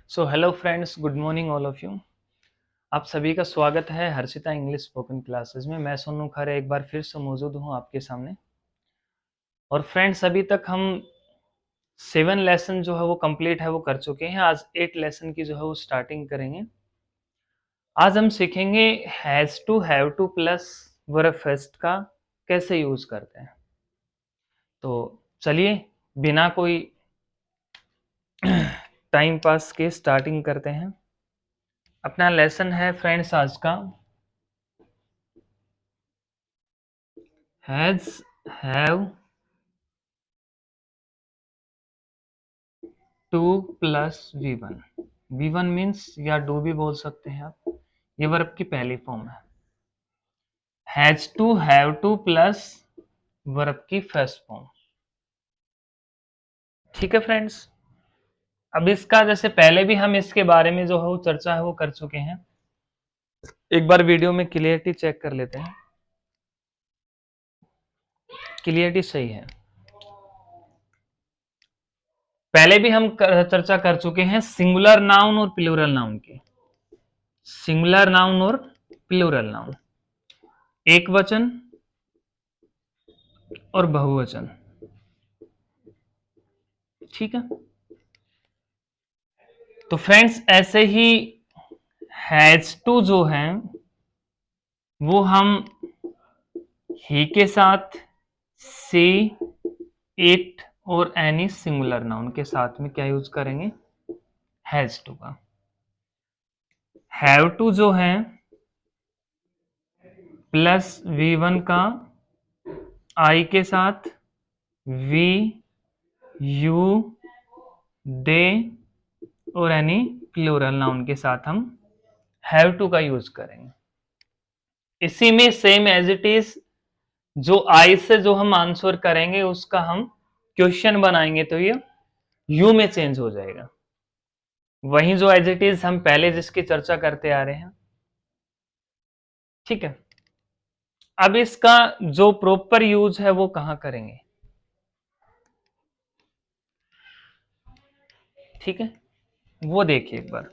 So hello friends, good morning all of you. आप सभी का स्वागत है हर्षिता इंग्लिश स्पोकन क्लासेस में। मैं सोनू खरे एक बार फिर से मौजूद हूँ आपके सामने। और फ्रेंड्स, अभी तक हम 7 लेसन जो है वो कंप्लीट है वो कर चुके हैं। आज 8 लेसन की जो है वो स्टार्टिंग करेंगे। आज हम सीखेंगे has to, have to plus verb first का कैसे यूज करते हैं। तो चलिए बिना कोई टाइम पास के स्टार्टिंग करते हैं। अपना लेसन है फ्रेंड्स आज का has, have, to plus V1। V1 means या डू भी बोल सकते हैं आप। ये वर्ब की पहली फॉर्म है। Has to, have to plus verb की फर्स्ट फॉर्म। ठीक है फ्रेंड्स। अब इसका जैसे पहले भी हम इसके बारे में जो है वो चर्चा है वो कर चुके हैं। एक बार वीडियो में क्लियरिटी चेक कर लेते हैं। क्लियरिटी सही है। पहले भी हम चर्चा कर चुके हैं सिंगुलर नाउन और प्लूरल नाउन की। सिंगुलर नाउन और प्लूरल नाउन, एक वचन और बहुवचन। ठीक है। तो फ्रेंड्स ऐसे ही हैज टू जो है वो हम ही के साथ, सी, इट और एनी सिंगुलर नाउन के साथ में क्या यूज करेंगे, हैज टू का। हैव टू जो है प्लस V1 का आई के साथ, वी, यू, दे और एनी प्लूरल नाउन के साथ हम हैव टू का यूज करेंगे। इसी में सेम एज इट इज जो आई से जो हम आंसर करेंगे उसका हम क्वेश्चन बनाएंगे तो ये यू में चेंज हो जाएगा। वही जो एज इट इज हम पहले जिसकी चर्चा करते आ रहे हैं। ठीक है। अब इसका जो प्रॉपर यूज है वो कहां करेंगे। ठीक है, वो देखिए एक बार।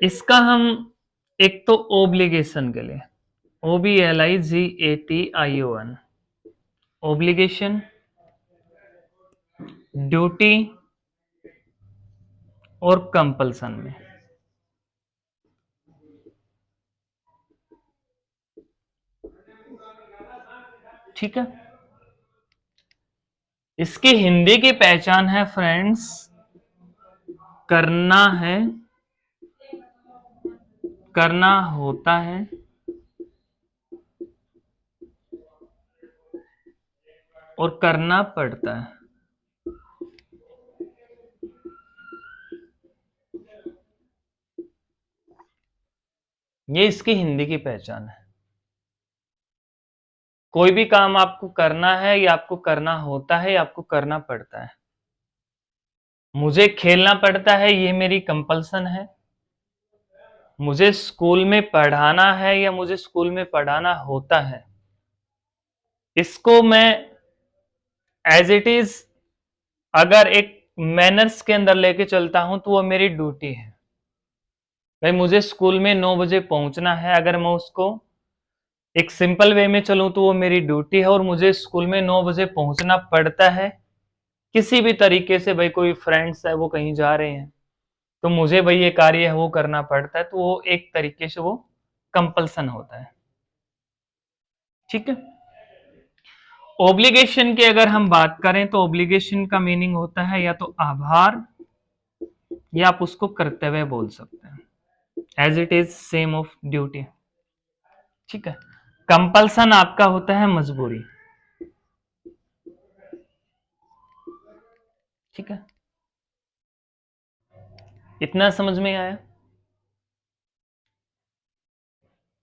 इसका हम एक तो ओब्लिगेशन के लिए, OBLIGATION, ओब्लिगेशन, ड्यूटी और कंपल्सन में। ठीक है। इसकी हिंदी की पहचान है फ्रेंड्स, करना है, करना होता है और करना पड़ता है। ये इसकी हिंदी की पहचान है। कोई भी काम आपको करना है या आपको करना होता है या आपको करना पड़ता है। मुझे खेलना पड़ता है, ये मेरी कंपल्सन है। मुझे स्कूल में पढ़ाना है या मुझे स्कूल में पढ़ाना होता है, इसको मैं एज इट इज अगर एक मैनर्स के अंदर लेके चलता हूं तो वो मेरी ड्यूटी है। भाई मुझे स्कूल में 9 बजे पहुंचना है, अगर मैं उसको एक सिंपल वे में चलूं तो वो मेरी ड्यूटी है। और मुझे स्कूल में 9 बजे पहुंचना पड़ता है किसी भी तरीके से। भाई कोई फ्रेंड्स है वो कहीं जा रहे हैं तो मुझे भाई ये कार्य है वो करना पड़ता है, तो वो एक तरीके से वो कंपल्सन होता है। ठीक है। ओब्लिगेशन की अगर हम बात करें तो ओब्लिगेशन का मीनिंग होता है या तो आभार या आप उसको कर्तव्य बोल सकते हैं, as it is same of duty. ठीक है। कंपल्सन आपका होता है मजबूरी। ठीक है, इतना समझ में आया।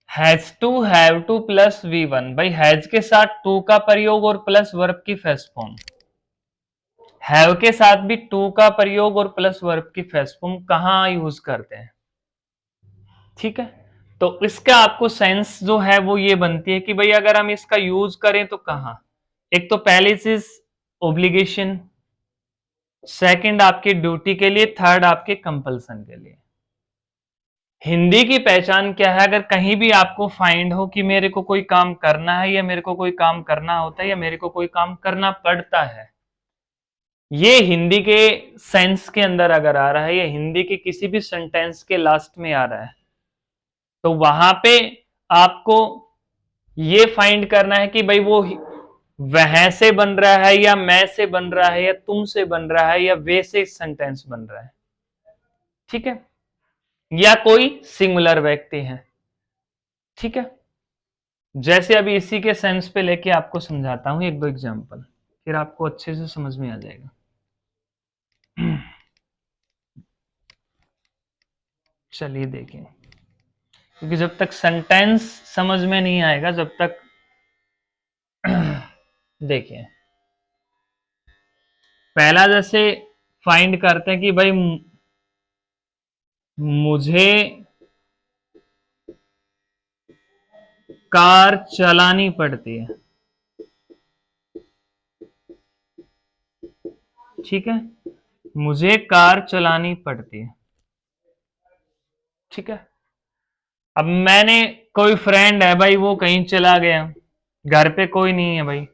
Has to, have to plus V1। भाई हैज के साथ टू का प्रयोग और प्लस वर्ब की फर्स्ट फॉर्म। हैव के साथ भी टू का प्रयोग और प्लस वर्ब की फर्स्ट फॉर्म कहां यूज करते हैं। ठीक है। तो इसका आपको सेंस जो है वो ये बनती है कि भाई अगर हम इसका यूज करें तो कहां, एक तो पहली चीज ओब्लिगेशन, सेकंड आपकी ड्यूटी के लिए, थर्ड आपके कंपल्सन के लिए। हिंदी की पहचान क्या है? अगर कहीं भी आपको फाइंड हो कि मेरे को कोई काम करना है, या मेरे को कोई काम करना होता है, या मेरे को कोई काम करना पड़ता है, ये हिंदी के सेंस के अंदर अगर आ रहा है, या हिंदी के किसी भी सेंटेंस के लास्ट में आ रहा है, तो वहां पे आपको ये फाइंड करना है कि भाई वो वह से बन रहा है, या मैं से बन रहा है, या तुम से बन रहा है, या वे से सेंटेंस बन रहा है। ठीक है, या कोई सिंगुलर व्यक्ति है। ठीक है, जैसे अभी इसी के सेंस पे लेके आपको समझाता हूं एक दो एग्जांपल, फिर आपको अच्छे से समझ में आ जाएगा। चलिए देखें, क्योंकि जब तक सेंटेंस समझ में नहीं आएगा, जब तक देखिए, पहला जैसे फाइंड करते हैं कि भाई मुझे कार चलानी पड़ती है। ठीक है, मुझे कार चलानी पड़ती है। ठीक है, अब मैंने, कोई फ्रेंड है भाई, वो कहीं चला गया, घर पे कोई नहीं है भाई,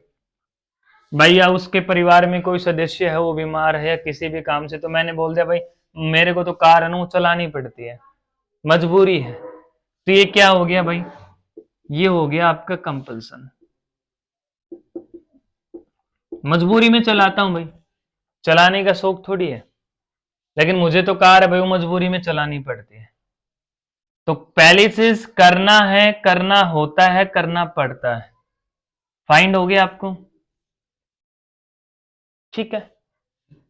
या उसके परिवार में कोई सदस्य है वो बीमार है, या किसी भी काम से, तो मैंने बोल दिया भाई मेरे को तो कार है ना वो चलानी पड़ती है, मजबूरी है। तो ये क्या हो गया भाई? ये हो गया आपका कंपल्सन। मजबूरी में चलाता हूं भाई, चलाने का शौक थोड़ी है, लेकिन मुझे तो कार है भाई, वो मजबूरी में चलानी पड़ती है। तो पहली चीज करना है, करना होता है, करना पड़ता है, फाइंड हो गया आपको? ठीक है,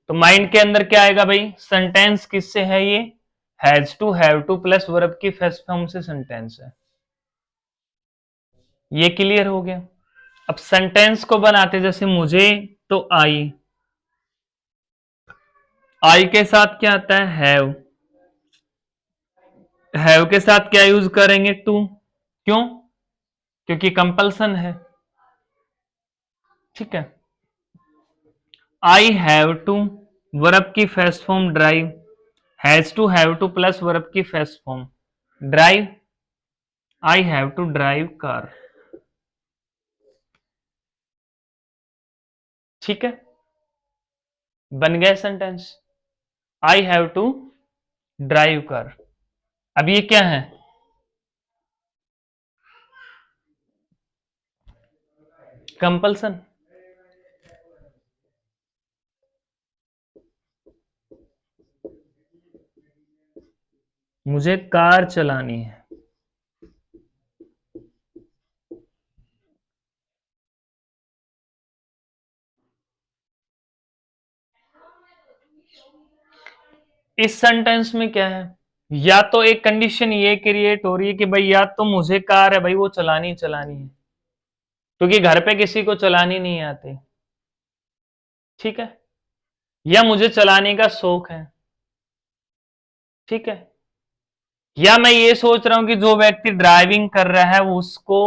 तो माइंड के अंदर क्या आएगा भाई? सेंटेंस किससे है? ये has to, have to plus verb की फर्स्ट फॉर्म से सेंटेंस है। ये क्लियर हो गया। अब सेंटेंस को बनाते, जैसे मुझे, तो आई के साथ क्या आता है? हैव के साथ क्या यूज करेंगे? टू। क्यों? क्योंकि कंपल्सन है। ठीक है, आई हैव टू, वर्ब की first form drive, has to, have to plus verb की first form drive, I have to drive car. ठीक है, बन गया sentence, I have to drive car. अब ये क्या है? कंपल्सन। मुझे कार चलानी है। इस सेंटेंस में क्या है? या तो एक कंडीशन ये क्रिएट हो रही है कि भाई या तो मुझे कार है भाई वो चलानी चलानी है, क्योंकि घर पे किसी को चलानी नहीं आती। ठीक है, या मुझे चलाने का शौक है। ठीक है, या मैं ये सोच रहा हूं कि जो व्यक्ति ड्राइविंग कर रहा है उसको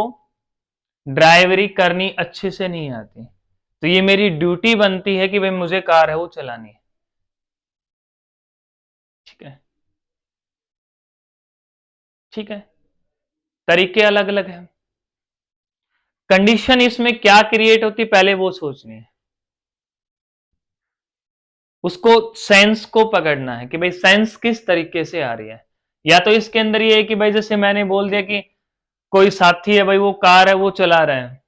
ड्राइवरी करनी अच्छे से नहीं आती, तो ये मेरी ड्यूटी बनती है कि भाई मुझे कार है वो चलानी है। ठीक है, ठीक है, तरीके अलग अलग हैं। कंडीशन इसमें क्या क्रिएट होती पहले वो सोचनी है, उसको सेंस को पकड़ना है कि भाई सेंस किस तरीके से आ रही है। या तो इसके अंदर ये है कि भाई जैसे मैंने बोल दिया कि कोई साथी है भाई, वो कार है वो चला रहा है,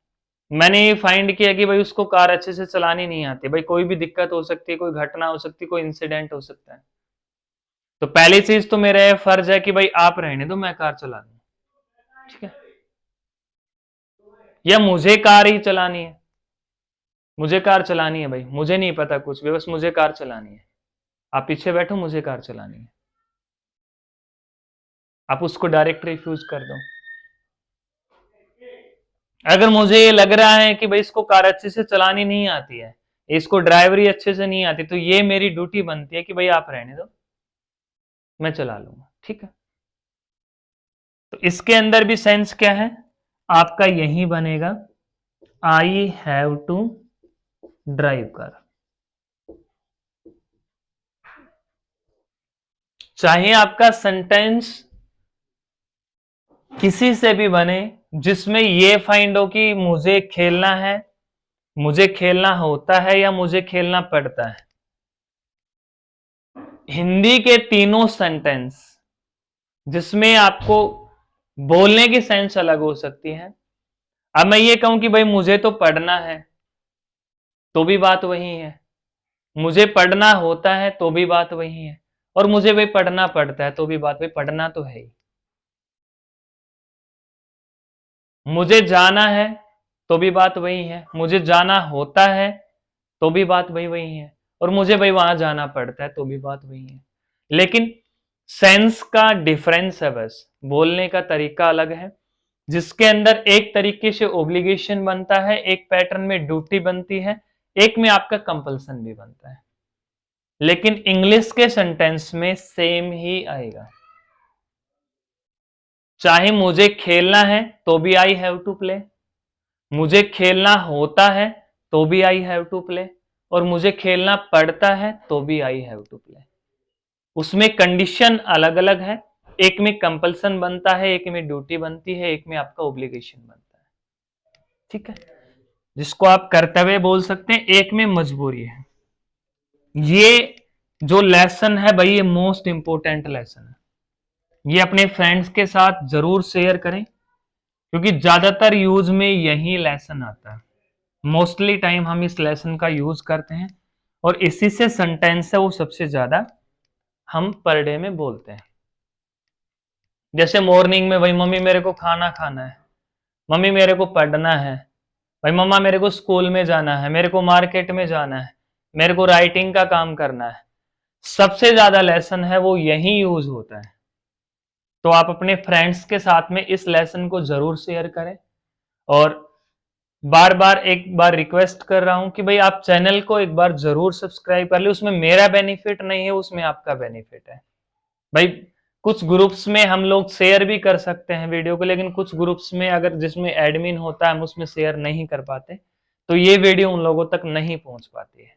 मैंने ये फाइंड किया कि भाई उसको कार अच्छे से चलानी नहीं आती, भाई कोई भी दिक्कत हो सकती है, कोई घटना हो सकती है, कोई इंसिडेंट हो सकता है, तो पहली चीज तो मेरा ये फर्ज है कि भाई आप रहने दो, मैं कार चला दूं। ठीक है, या मुझे कार ही चलानी है, मुझे कार चलानी है भाई, मुझे नहीं पता कुछ भी, बस मुझे कार चलानी है, आप पीछे बैठो, मुझे कार चलानी है, आप उसको डायरेक्ट रिफ्यूज कर दो। अगर मुझे ये लग रहा है कि भाई इसको कार अच्छे से चलानी नहीं आती है, इसको ड्राइवरी अच्छे से नहीं आती, तो ये मेरी ड्यूटी बनती है कि भाई आप रहने दो, मैं चला लूंगा। ठीक है, तो इसके अंदर भी सेंस क्या है आपका? यही बनेगा, आई हैव टू ड्राइव कर। चाहे आपका सेंटेंस किसी से भी बने जिसमें ये फाइंड हो कि मुझे खेलना है, मुझे खेलना होता है या मुझे खेलना पड़ता है। हिंदी के तीनों सेंटेंस जिसमें आपको बोलने की सेंस अलग हो सकती है। अब मैं ये कहूं कि भाई मुझे तो पढ़ना है, तो भी बात वही है। मुझे पढ़ना होता है तो भी बात वही है। और मुझे भाई पढ़ना पड़ता है तो भी बात वही, पढ़ना तो है ही। मुझे जाना है तो भी बात वही है, मुझे जाना होता है तो भी बात वही वही है, और मुझे भाई वहां जाना पड़ता है तो भी बात वही है। लेकिन सेंस का डिफरेंस है, बस बोलने का तरीका अलग है, जिसके अंदर एक तरीके से ओब्लिगेशन बनता है, एक पैटर्न में ड्यूटी बनती है, एक में आपका कंपल्सन भी बनता है। लेकिन इंग्लिश के सेंटेंस में सेम ही आएगा। चाहे मुझे खेलना है तो भी आई हैव टू प्ले, मुझे खेलना होता है तो भी आई हैव टू प्ले, और मुझे खेलना पड़ता है तो भी आई हैव टू प्ले। उसमें कंडीशन अलग अलग है, एक में कंपल्सन बनता है, एक में ड्यूटी बनती है, एक में आपका ओब्लिगेशन बनता है। ठीक है, जिसको आप कर्तव्य बोल सकते हैं, एक में मजबूरी है। ये जो लेसन है भाई, ये मोस्ट इंपोर्टेंट लेसन है। ये अपने फ्रेंड्स के साथ जरूर शेयर करें, क्योंकि ज्यादातर यूज में यही लेसन आता है। मोस्टली टाइम हम इस लेसन का यूज करते हैं, और इसी से सेंटेंस है वो सबसे ज्यादा हम पर डे में बोलते हैं। जैसे मॉर्निंग में भाई मम्मी मेरे को खाना खाना है, मम्मी मेरे को पढ़ना है, भाई मम्मा मेरे को स्कूल में जाना है, मेरे को मार्केट में जाना है, मेरे को राइटिंग का काम करना है। सबसे ज्यादा लेसन है वो यही यूज होता है। तो आप अपने फ्रेंड्स के साथ में इस लेसन को जरूर शेयर करें, और बार बार एक बार रिक्वेस्ट कर रहा हूं कि भाई आप चैनल को एक बार जरूर सब्सक्राइब कर ले। उसमें मेरा बेनिफिट नहीं है, उसमें आपका बेनिफिट है। भाई कुछ ग्रुप्स में हम लोग शेयर भी कर सकते हैं वीडियो को, लेकिन कुछ ग्रुप्स में अगर जिसमें एडमिन होता है हम उसमें शेयर नहीं कर पाते, तो ये वीडियो उन लोगों तक नहीं पहुंच पाती है।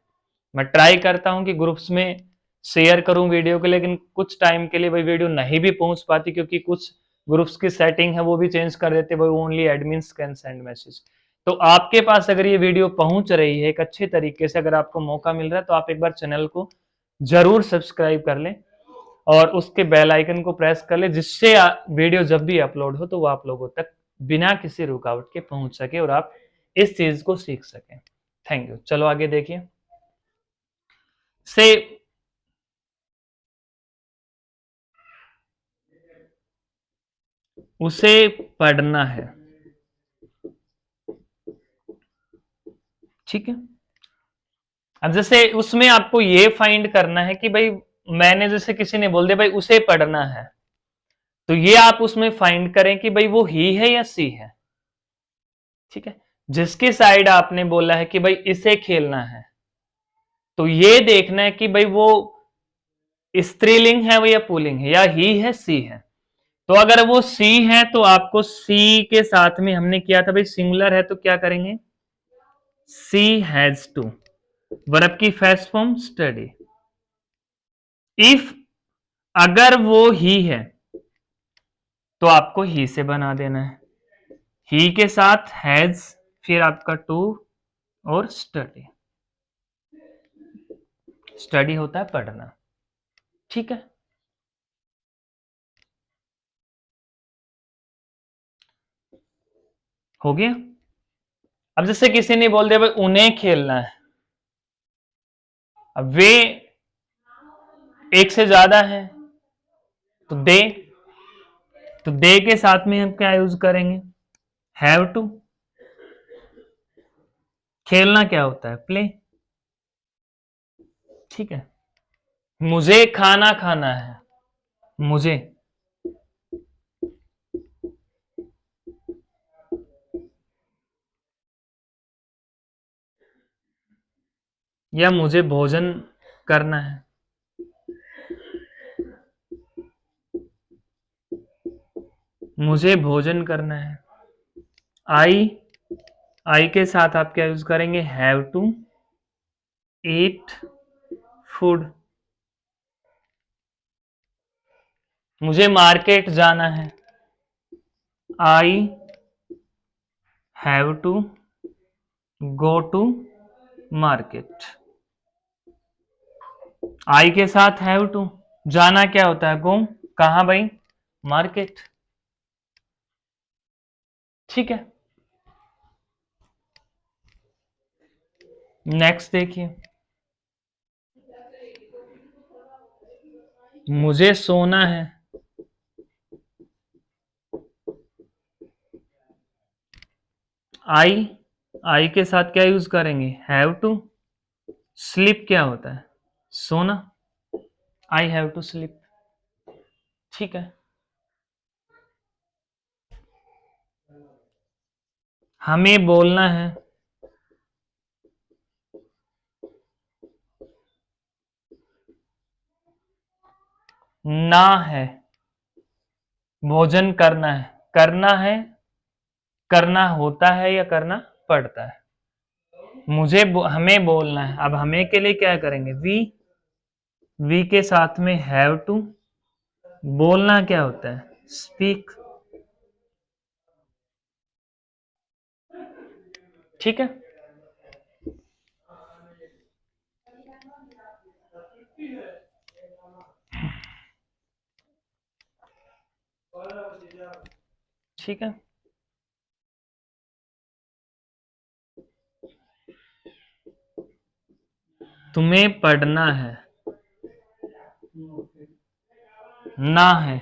मैं ट्राई करता हूं कि ग्रुप्स में शेयर करूं वीडियो को, लेकिन कुछ टाइम के लिए भाई वीडियो नहीं भी पहुंच पाती, क्योंकि कुछ ग्रुप्स की सेटिंग है वो भी चेंज कर देते भाई, only admins can send message. तो आपके पास अगर ये वीडियो पहुंच रही है एक अच्छे तरीके से, अगर आपको मौका मिल रहा है, तो आप एक बार चैनल को जरूर सब्सक्राइब कर लें और उसके बेल आइकन को प्रेस कर ले, जिससे वीडियो जब भी अपलोड हो तो वो आप लोगों तक बिना किसी रुकावट के पहुंच सके और आप इस चीज को सीख सकें। Thank you. चलो आगे देखिए। से उसे पढ़ना है। ठीक है, अब जैसे उसमें आपको ये फाइंड करना है कि भाई मैंने जैसे किसी ने बोल दिया भाई उसे पढ़ना है, तो ये आप उसमें फाइंड करें कि भाई वो ही है या सी है। ठीक है, जिसकी साइड आपने बोला है कि भाई इसे खेलना है, तो ये देखना है कि भाई वो स्त्रीलिंग है वो या पुल्लिंग है, या ही है सी है। तो अगर वो सी है तो आपको सी के साथ में हमने किया था भाई सिंगुलर है तो क्या करेंगे, सी हैज टू, वर्ब की फर्स्ट फॉर्म स्टडी। इफ अगर वो ही है तो आपको ही से बना देना है, ही के साथ हैज, फिर आपका टू और स्टडी। स्टडी होता है पढ़ना। ठीक है, हो गया। अब जैसे किसी ने बोल दिया भाई उन्हें खेलना है, अब वे एक से ज्यादा है तो दे के साथ में हम क्या यूज करेंगे, हैव टू। खेलना क्या होता है, प्ले। ठीक है, मुझे खाना खाना है, मुझे, या मुझे भोजन करना है, मुझे भोजन करना है। आई, आई के साथ आप क्या यूज करेंगे, हैव टू। ईट फूड, मुझे मार्केट जाना है, I have to go to market. I के साथ हैव टू, जाना क्या होता है, गो, कहां भाई, मार्केट। ठीक है, नेक्स्ट देखिए, मुझे सोना है, आई के साथ क्या यूज करेंगे, हैव टू। स्लीप क्या होता है, सोना, आई हैव टू स्लीप। ठीक है, हमें बोलना है, ना है, भोजन करना है, करना है, करना होता है या करना पड़ता है, हमें बोलना है। अब हमें के लिए क्या करेंगे, वी के साथ में हैव टू, बोलना क्या होता है, स्पीक। ठीक है, ठीक है, तुम्हें पढ़ना है, ना है।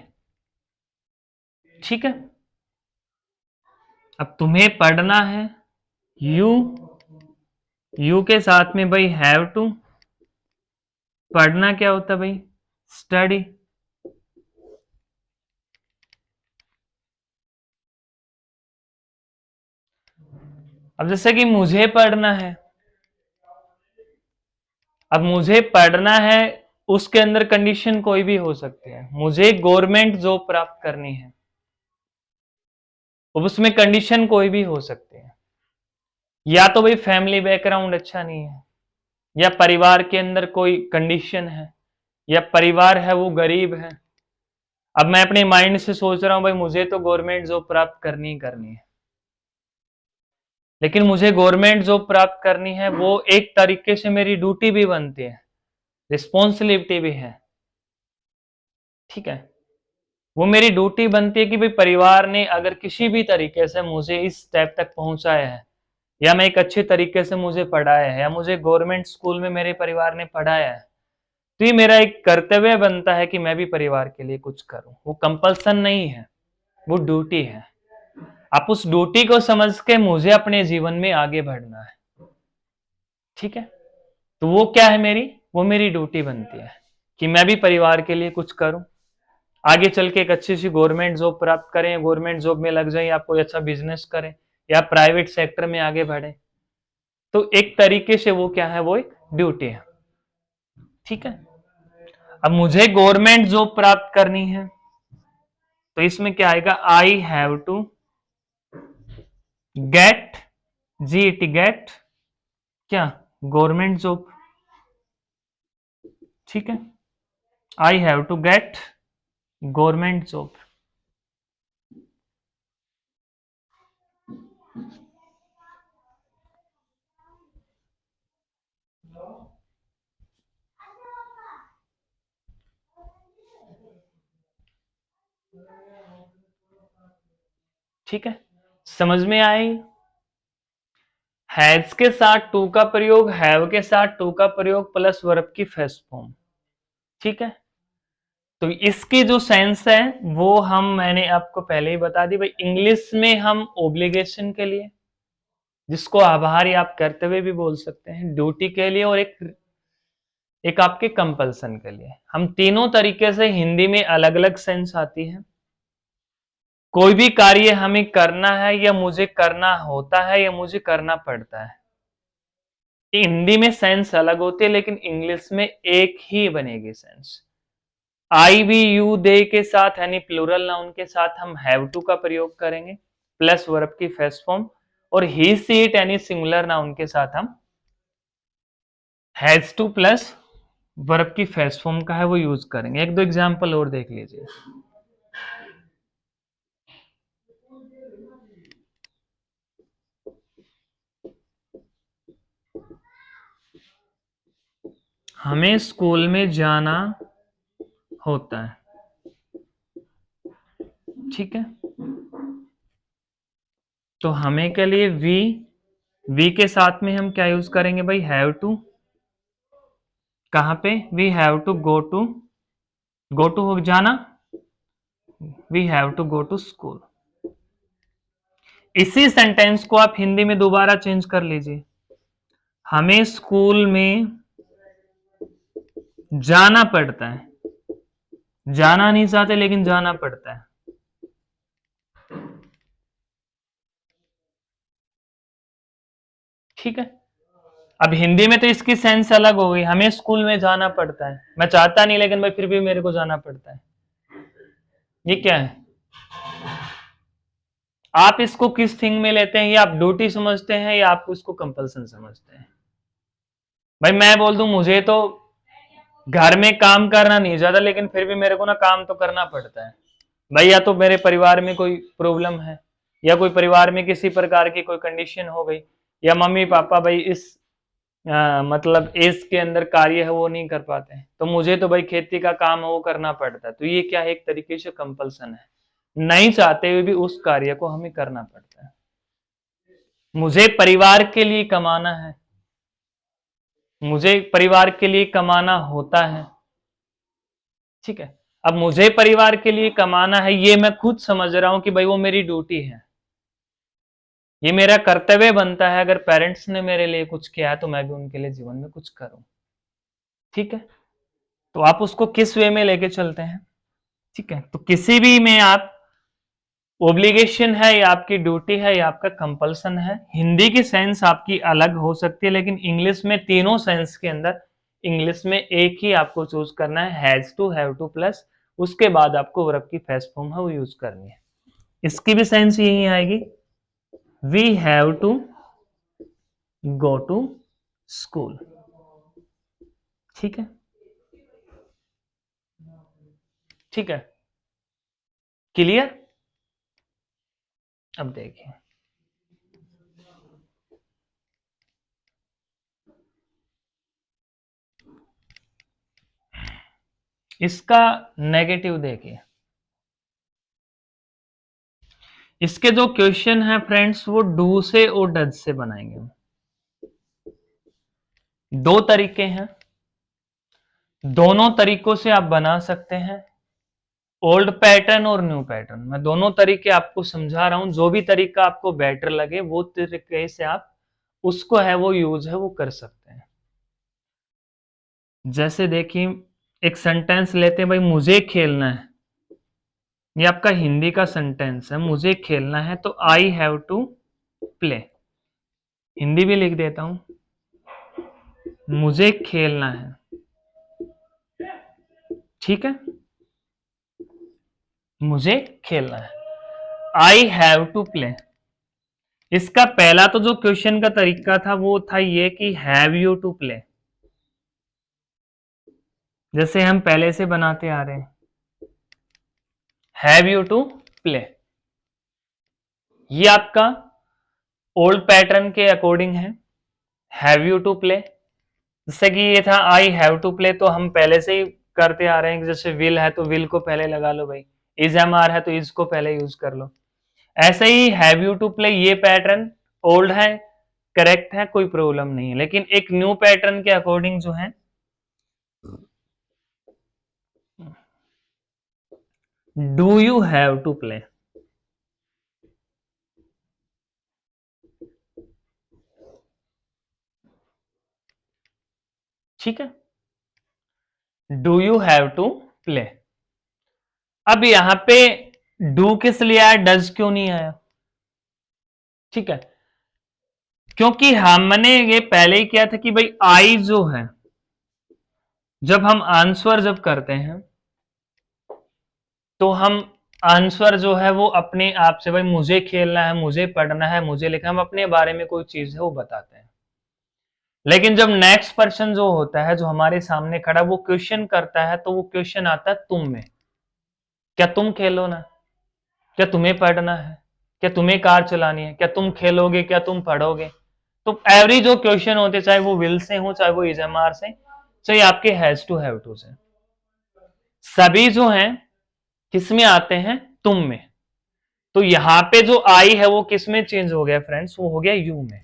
ठीक है, अब तुम्हें पढ़ना है, यू, यू के साथ में भाई हैव टू, पढ़ना क्या होता है भाई, स्टडी। अब जैसे कि मुझे पढ़ना है, अब मुझे पढ़ना है, उसके अंदर कंडीशन कोई भी हो सकती है, मुझे गवर्नमेंट जॉब प्राप्त करनी है, अब उसमें कंडीशन कोई भी हो सकती है, या तो भाई फैमिली बैकग्राउंड अच्छा नहीं है, या परिवार के अंदर कोई कंडीशन है, या परिवार है वो गरीब है। अब मैं अपने माइंड से सोच रहा हूं भाई मुझे तो गवर्नमेंट जॉब प्राप्त करनी ही करनी है, लेकिन मुझे गवर्नमेंट जॉब प्राप्त करनी है, वो एक तरीके से मेरी ड्यूटी भी बनती है, रिस्पॉन्सिबिलिटी भी है। ठीक है, वो मेरी ड्यूटी बनती है कि भाई परिवार ने अगर किसी भी तरीके से मुझे इस स्टेप तक पहुंचाया है, या मैं एक अच्छे तरीके से मुझे पढ़ाया है, या मुझे गवर्नमेंट स्कूल में मेरे परिवार ने पढ़ाया है, तो ये मेरा एक कर्तव्य बनता है कि मैं भी परिवार के लिए कुछ करूं। वो कंपल्सन नहीं है, वो ड्यूटी है। आप उस ड्यूटी को समझ के मुझे अपने जीवन में आगे बढ़ना है। ठीक है, तो वो क्या है मेरी, वो मेरी ड्यूटी बनती है कि मैं भी परिवार के लिए कुछ करूं, आगे चल के एक अच्छी सी गवर्नमेंट जॉब प्राप्त करें, गवर्नमेंट जॉब में लग जाए, या कोई अच्छा बिजनेस करें, या प्राइवेट सेक्टर में आगे बढ़े। तो एक तरीके से वो क्या है, वो एक ड्यूटी है। ठीक है, अब मुझे गवर्नमेंट जॉब प्राप्त करनी है, तो इसमें क्या आएगा, I have to get, GT get, क्या, गवर्नमेंट जॉब। ठीक है, I have to get government job. ठीक है, समझ में आई। हैज के साथ टू का प्रयोग, हैव के साथ टू का प्रयोग प्लस वर्ब की फर्स्ट फॉर्म। ठीक है, तो इसकी जो सेंस है वो मैंने आपको पहले ही बता दी भाई। इंग्लिश में हम ओब्लिगेशन के लिए, जिसको आभार या आप कर्तव्य भी बोल सकते हैं, ड्यूटी के लिए, और एक आपके कंपल्सन के लिए, हम तीनों तरीके से हिंदी में अलग अलग सेंस आती है। कोई भी कार्य हमें करना है, या मुझे करना होता है, या मुझे करना पड़ता है, हिंदी में सेंस अलग होती है, लेकिन इंग्लिश में एक ही बनेगी सेंस। आई भी यू दे के साथ यानी प्लूरल नाउन के साथ हम हैव टू का प्रयोग करेंगे प्लस वर्ब की फर्स्ट फॉर्म, और ही सी इट यानी सिंगुलर नाउन के साथ हम हैज टू प्लस वर्ब की फेस फॉर्म का है वो यूज करेंगे। एक दो एग्जाम्पल और देख लीजिए। हमें स्कूल में जाना होता है, ठीक है। तो हमें के लिए वी के साथ में हम क्या यूज करेंगे भाई, हैव टू। कहां पे, we have to go to हो जाना, we have to go to school. इसी सेंटेंस को आप हिंदी में दोबारा चेंज कर लीजिए। हमें स्कूल में जाना पड़ता है, जाना नहीं चाहते लेकिन जाना पड़ता है, ठीक है। अब हिंदी में तो इसकी सेंस अलग हो गई, हमें स्कूल में जाना पड़ता है, मैं चाहता नहीं लेकिन भाई फिर भी मेरे को जाना पड़ता है। ये क्या है, आप इसको किस थिंग में लेते हैं, ये आप ड्यूटी समझते हैं या आप इसको कंपल्सन समझते हैं। भाई मैं बोल दूं मुझे तो घर में काम करना नहीं ज्यादा लेकिन फिर भी मेरे को ना काम तो करना पड़ता है भाई, या तो मेरे परिवार में कोई प्रॉब्लम है या कोई परिवार में किसी प्रकार की कोई कंडीशन हो गई, या मम्मी पापा भाई इस मतलब एज के अंदर कार्य है वो नहीं कर पाते हैं, तो मुझे तो भाई खेती का काम है वो करना पड़ता है। तो ये क्या है, एक तरीके से कंपल्सन है, नहीं चाहते हुए भी उस कार्य को हमें करना पड़ता है। मुझे परिवार के लिए कमाना है, मुझे परिवार के लिए कमाना होता है, ठीक है। अब मुझे परिवार के लिए कमाना है ये मैं खुद समझ रहा हूं कि भाई वो मेरी ड्यूटी है, ये मेरा कर्तव्य बनता है, अगर पेरेंट्स ने मेरे लिए कुछ किया है तो मैं भी उनके लिए जीवन में कुछ करूं, ठीक है। तो आप उसको किस वे में लेके चलते हैं, ठीक है। तो किसी भी में आप ओब्लिगेशन है या आपकी ड्यूटी है या आपका कंपल्सन है, हिंदी की सेंस आपकी अलग हो सकती है लेकिन इंग्लिश में तीनों सेंस के अंदर इंग्लिश में एक ही आपको चूज करना है, has to, have to plus उसके बाद आपको वर्ब की फेस फॉर्म है वो यूज करनी है। इसकी भी सेंस यही आएगी, we have to go to school, ठीक है, ठीक है, क्लियर। अब देखिए इसका नेगेटिव देखिए, इसके जो क्वेश्चन है फ्रेंड्स वो डू से और डज से बनाएंगे। दो तरीके हैं, दोनों तरीकों से आप बना सकते हैं, ओल्ड पैटर्न और न्यू पैटर्न। मैं दोनों तरीके आपको समझा रहा हूं, जो भी तरीका आपको बेटर लगे वो तरीके से आप उसको है वो यूज है वो कर सकते हैं। जैसे देखिए एक सेंटेंस लेते हैं भाई, मुझे खेलना है, ये आपका हिंदी का सेंटेंस है, मुझे खेलना है, तो I have to play. Hindi भी लिख देता हूं, मुझे खेलना है, ठीक है, मुझे खेलना है, आई हैव टू प्ले। इसका पहला तो जो क्वेश्चन का तरीका था वो था ये कि हैव यू टू प्ले, जैसे हम पहले से बनाते आ रहे हैं, हैव यू टू प्ले। ये आपका ओल्ड पैटर्न के अकॉर्डिंग है, हैव यू टू प्ले। जैसे कि ये था आई हैव टू प्ले, तो हम पहले से ही करते आ रहे हैं, जैसे विल है तो विल को पहले लगा लो भाई, इज एम आर है तो इज को पहले यूज कर लो। ऐसे ही हैव यू टू प्ले, ये पैटर्न ओल्ड है, करेक्ट है, कोई प्रॉब्लम नहीं है, लेकिन एक न्यू पैटर्न के अकॉर्डिंग जो है do you have to play, ठीक है, do you have to play. अब यहां पे डू किस लिए आया, डज क्यों नहीं आया, ठीक है, क्योंकि हमने ये पहले ही किया था कि भाई आई जो है जब हम आंसर जब करते हैं तो हम आंसर जो है वो अपने आप से, भाई मुझे खेलना है, मुझे पढ़ना है, मुझे लिखना, हम अपने बारे में कोई चीज है वो बताते हैं। लेकिन जब नेक्स्ट पर्सन जो होता है, जो हमारे सामने खड़ा, वो क्वेश्चन करता है, तो वो क्वेश्चन आता है तुम में। क्या तुम खेलो ना? क्या तुम्हें पढ़ना है? क्या तुम्हें कार चलानी है? क्या तुम खेलोगे? क्या तुम पढ़ोगे? तो एवरी जो क्वेश्चन होते, चाहे वो विल से हो, चाहे वो इजएमआर से, चाहे आपके हैज टू हैव टू से, सभी जो हैं किस में आते हैं? तुम में। तो यहां पे जो आई है वो किस में चेंज हो गया फ्रेंड्स? वो हो गया यू में।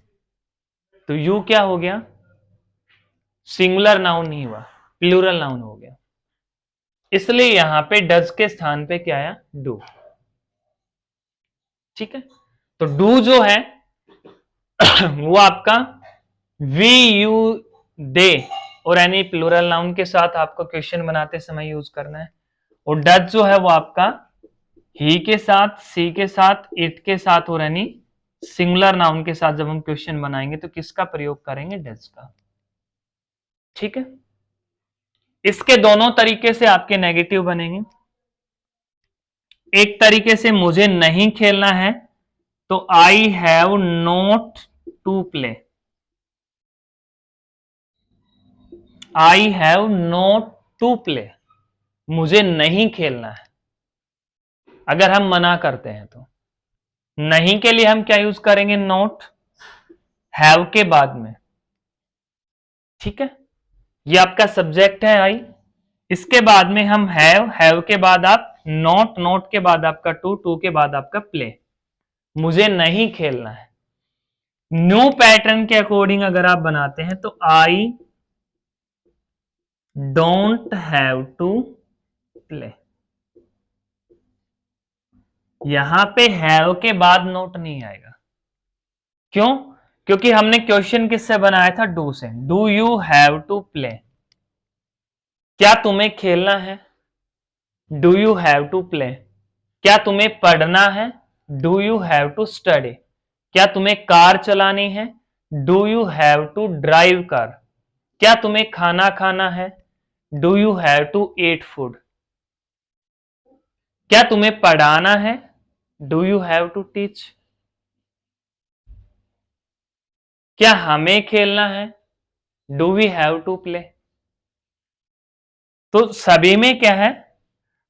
तो यू क्या हो गया? सिंगुलर नाउन नहीं हुआ, प्लूरल नाउन हो गया। इसलिए यहां पे डज के स्थान पे क्या आया? डू। ठीक है, तो डू जो है वो आपका वी, यू, दे और एनी प्लूरल नाउन के साथ आपको क्वेश्चन बनाते समय यूज करना है। और डज जो है वो आपका ही के साथ, सी के साथ, इट के साथ और एनी सिंगुलर नाउन के साथ जब हम क्वेश्चन बनाएंगे तो किसका प्रयोग करेंगे? डज का। ठीक है, इसके दोनों तरीके से आपके नेगेटिव बनेंगे। एक तरीके से मुझे नहीं खेलना है, तो I have not to play. I have not to play, मुझे नहीं खेलना है। अगर हम मना करते हैं तो नहीं के लिए हम क्या यूज करेंगे? नॉट। हैव के बाद में। ठीक है, ये आपका सब्जेक्ट है आई। इसके बाद में हम हैव के बाद आप नॉट, नॉट के बाद आपका टू, टू के बाद आपका प्ले। मुझे नहीं खेलना है। न्यू पैटर्न के अकॉर्डिंग अगर आप बनाते हैं तो I don't have to play. यहां पे हैव के बाद नोट नहीं आएगा। क्यों? क्योंकि हमने क्वेश्चन किससे बनाया था? डू से। Do you have to play? क्या तुम्हें खेलना है? Do you have to play. क्या तुम्हें पढ़ना है? Do you have to study. क्या तुम्हें कार चलानी है? Do you have to drive car. क्या तुम्हें खाना खाना है? Do you have to eat food. क्या तुम्हें पढ़ाना है? Do you have to teach. क्या हमें खेलना है? Do we have to play. तो सभी में क्या है?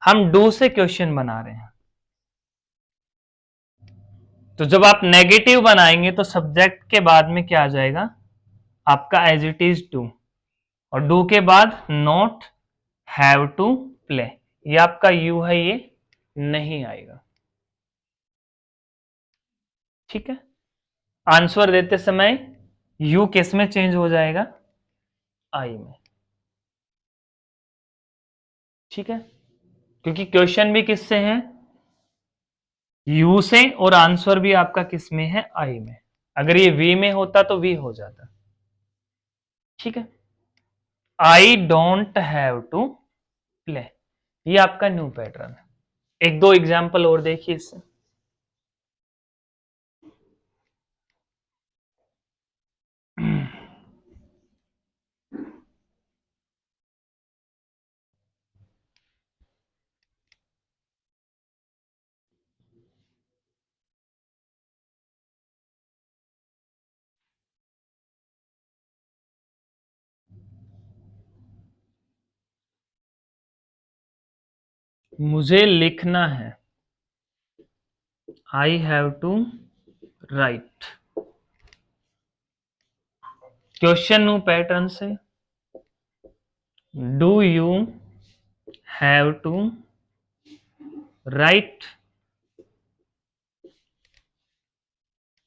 हम डू से क्वेश्चन बना रहे हैं। तो जब आप नेगेटिव बनाएंगे तो सब्जेक्ट के बाद में क्या आ जाएगा? आपका एज इट इज डू, और डू के बाद नॉट, हैव टू प्ले। ये आपका यू है, ये नहीं आएगा। ठीक है, आंसर देते समय यू किस में चेंज हो जाएगा? आई में। ठीक है, क्योंकि क्वेश्चन भी किससे है? यू से, और आंसर भी आपका किस में है? आई में। अगर ये वी में होता तो वी हो जाता। ठीक है, I don't have to play, ये आपका न्यू पैटर्न है। एक दो एग्जाम्पल और देखिए इससे। मुझे लिखना है, I have to write. Question new pattern से, do you have to write?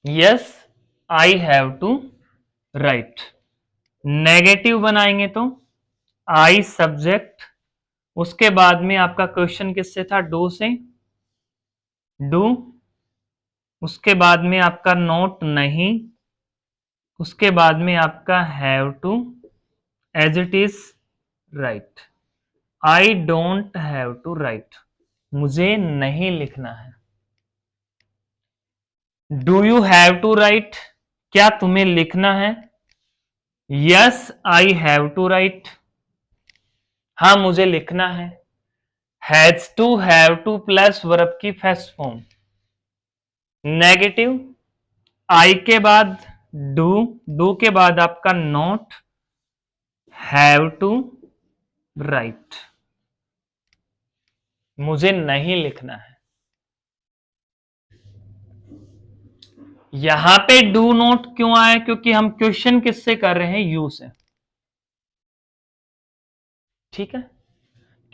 Yes, I have to write. Negative बनाएंगे तो आई सब्जेक्ट, उसके बाद में आपका क्वेश्चन किससे था? डू से। डू, उसके बाद में आपका नोट नहीं, उसके बाद में आपका have to, as it is write. I don't have to write, मुझे नहीं लिखना है। Do you have to write? क्या तुम्हें लिखना है? Yes, I have to write. हाँ, मुझे लिखना है। Has to, have to plus verb की फर्स्ट फॉर्म। नेगेटिव, आई के बाद डू, डू के बाद आपका नॉट, हैव टू, राइट। मुझे नहीं लिखना है। यहां पे डू नॉट क्यों आया? क्योंकि हम क्वेश्चन किससे कर रहे हैं? यू से। ठीक है,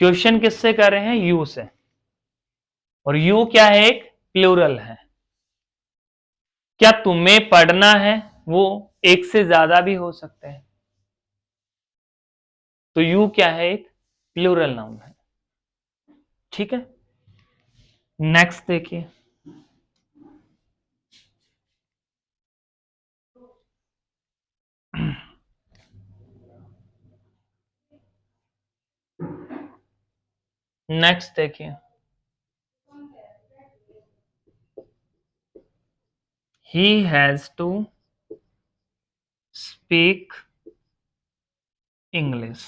क्वेश्चन किससे कर रहे हैं? यू से। और यू क्या है? एक प्लूरल है। क्या तुम्हें पढ़ना है? वो एक से ज्यादा भी हो सकते हैं। तो यू क्या है? एक प्लूरल नाउन है। ठीक है, नेक्स्ट देखिए। नेक्स्ट देखिए, he has to speak English.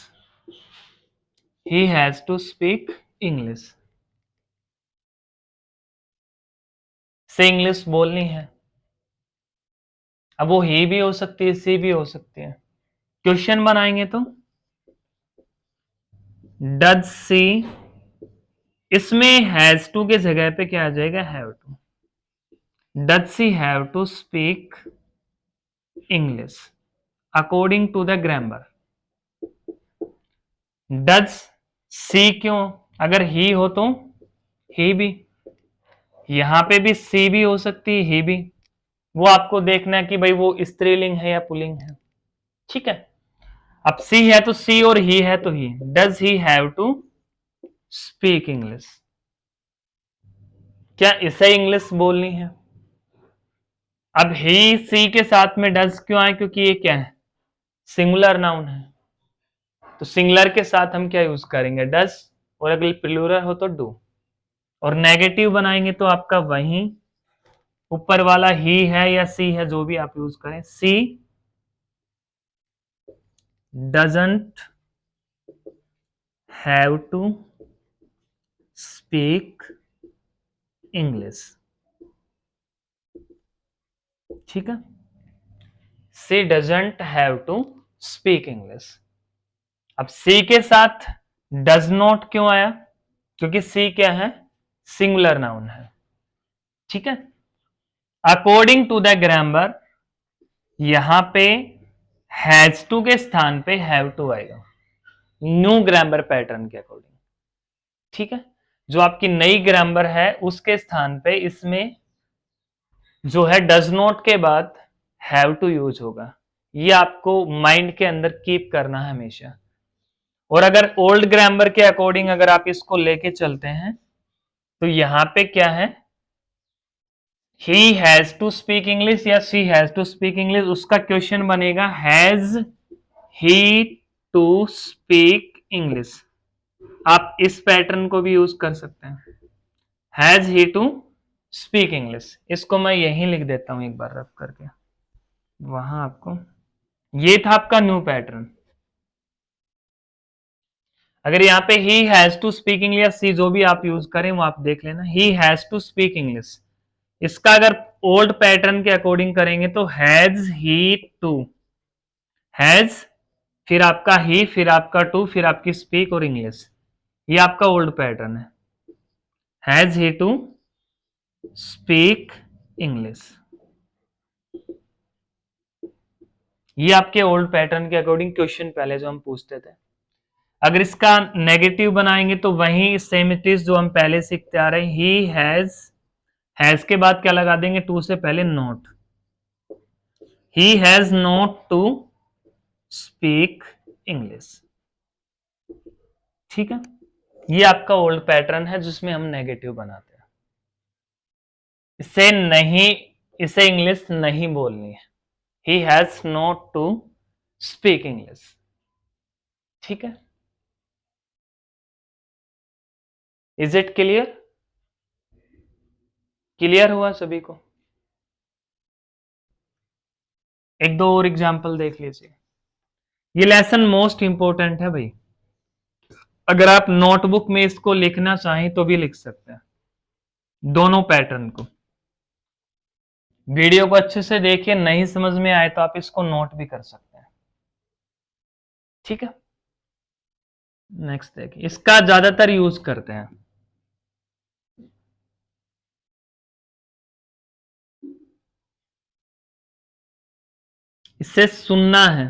He has to speak English. से इंग्लिश बोलनी है। अब वो ही भी हो सकती है, सी भी हो सकती है। क्वेश्चन बनाएंगे तो डज सी, इसमें हैज टू के जगह पे क्या आ जाएगा? Have to. Does she have to speak English according to the grammar. Does she क्यों? अगर ही हो तो ही भी, यहां पे भी सी भी हो सकती है, ही भी। वो आपको देखना है कि भाई वो स्त्रीलिंग है या पुल्लिंग है। ठीक है, अब सी है तो सी और ही है तो he. Does he have to speak English, क्या इसे इंग्लिश बोलनी है? अब ही सी के साथ में डज क्यों आए? क्योंकि ये क्या है? सिंगुलर नाउन है। तो सिंगुलर के साथ हम क्या यूज करेंगे? डज। और अगर प्लूरल हो तो डू। और नेगेटिव बनाएंगे तो आपका वही ऊपर वाला ही है या सी है, जो भी आप यूज करें। She doesn't have to speak English. ठीक है, she doesn't have to speak English. अब सी के साथ डज नॉट क्यों आया? क्योंकि सी क्या है? सिंगुलर नाउन है। ठीक है, अकॉर्डिंग टू द ग्रामर यहां पे हैज टू के स्थान पे हैव टू आएगा, न्यू ग्रामर पैटर्न के अकॉर्डिंग। ठीक है, जो आपकी नई ग्रामर है उसके स्थान पे इसमें जो है डज नॉट के बाद हैव टू यूज होगा। ये आपको माइंड के अंदर कीप करना है हमेशा। और अगर ओल्ड ग्रामर के अकॉर्डिंग अगर आप इसको लेके चलते हैं तो यहां पे क्या है? He has to speak English या she has to speak English, उसका क्वेश्चन बनेगा has he to speak English. आप इस पैटर्न को भी यूज कर सकते हैं, has he to speak English. इसको मैं यहीं लिख देता हूं एक बार रफ करके, वहां आपको ये था आपका न्यू पैटर्न। अगर यहाँ पे he has to speak English, she जो भी आप यूज करें वो आप देख लेना। He has to speak English, इसका अगर ओल्ड पैटर्न के अकॉर्डिंग करेंगे तो हैज ही टू, हैज फिर आपका ही फिर आपका टू फिर आपकी स्पीक और इंग्लिश, ये आपका ओल्ड पैटर्न है। Has he to speak English, ये आपके ओल्ड पैटर्न के अकॉर्डिंग क्वेश्चन पहले जो हम पूछते थे। अगर इसका नेगेटिव बनाएंगे तो वही सेम इट इज जो हम पहले सीखते आ रहे हैं। ही हैज के बाद क्या लगा देंगे? टू से पहले not. He has not to speak English. ठीक है, ये आपका ओल्ड पैटर्न है जिसमें हम नेगेटिव बनाते हैं। इसे नहीं, इसे इंग्लिश नहीं बोलनी है। He has not to speak English. ठीक है, इज इट क्लियर? क्लियर हुआ सभी को? एक दो और एग्जाम्पल देख लीजिए। ये लेसन मोस्ट इंपॉर्टेंट है भाई, अगर आप नोटबुक में इसको लिखना चाहें तो भी लिख सकते हैं, दोनों पैटर्न को। वीडियो को अच्छे से देखिए, नहीं समझ में आए तो आप इसको नोट भी कर सकते हैं, ठीक है। नेक्स्ट देखिए, इसका ज्यादातर यूज करते हैं। इसे सुनना है।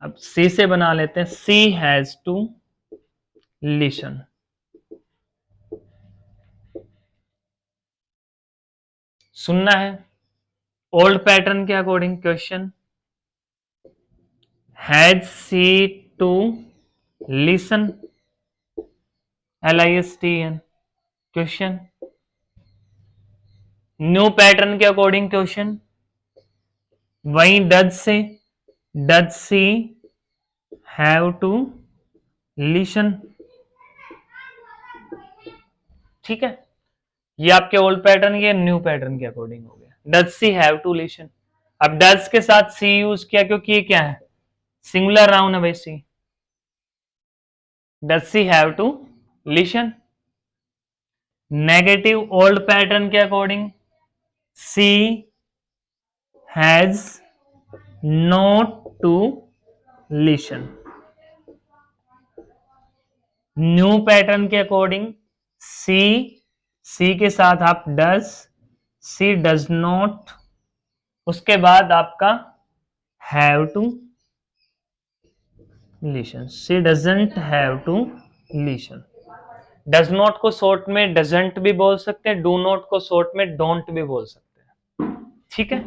अब सी से बना लेते हैं, सी हैज टू लिसन। सुनना है, ओल्ड पैटर्न के according question, has she to listen, LISTN question. New pattern के अकॉर्डिंग क्वेश्चन, वही डज से, does she have to listen, ठीक है। ये आपके ओल्ड पैटर्न के न्यू पैटर्न के अकॉर्डिंग हो गया, does she have to listen. अब डज के साथ सी यूज किया क्योंकि ये क्या है, सिंगुलर नाउन है भाई she. Does she have to listen. Negative old pattern के according, she has not to listen. New pattern के अकॉर्डिंग, सी के साथ आप डज, सी डज नॉट, उसके बाद आपका have to listen, she doesn't have to listen. Does not को short में डजंट भी बोल सकते हैं, डू नॉट को शॉर्ट में डोंट भी बोल सकते हैं, ठीक है।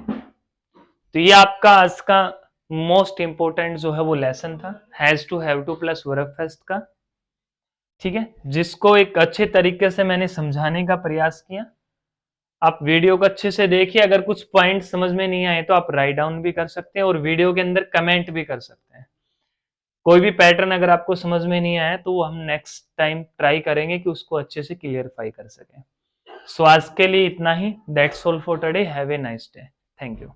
तो ये आपका आज का मोस्ट इंपोर्टेंट जो है वो लेसन था, has to have to plus verb first का, ठीक है, जिसको एक अच्छे तरीके से मैंने समझाने का प्रयास किया। आप वीडियो को अच्छे से देखिए, अगर कुछ पॉइंट समझ में नहीं आए तो आप राइट डाउन भी कर सकते हैं और वीडियो के अंदर कमेंट भी कर सकते हैं। कोई भी पैटर्न अगर आपको समझ में नहीं आया तो हम नेक्स्ट टाइम ट्राई करेंगे कि उसको अच्छे से क्लियरफाई कर सकें। सो आज के लिए इतना ही, that's all for today, have a nice day, thank you.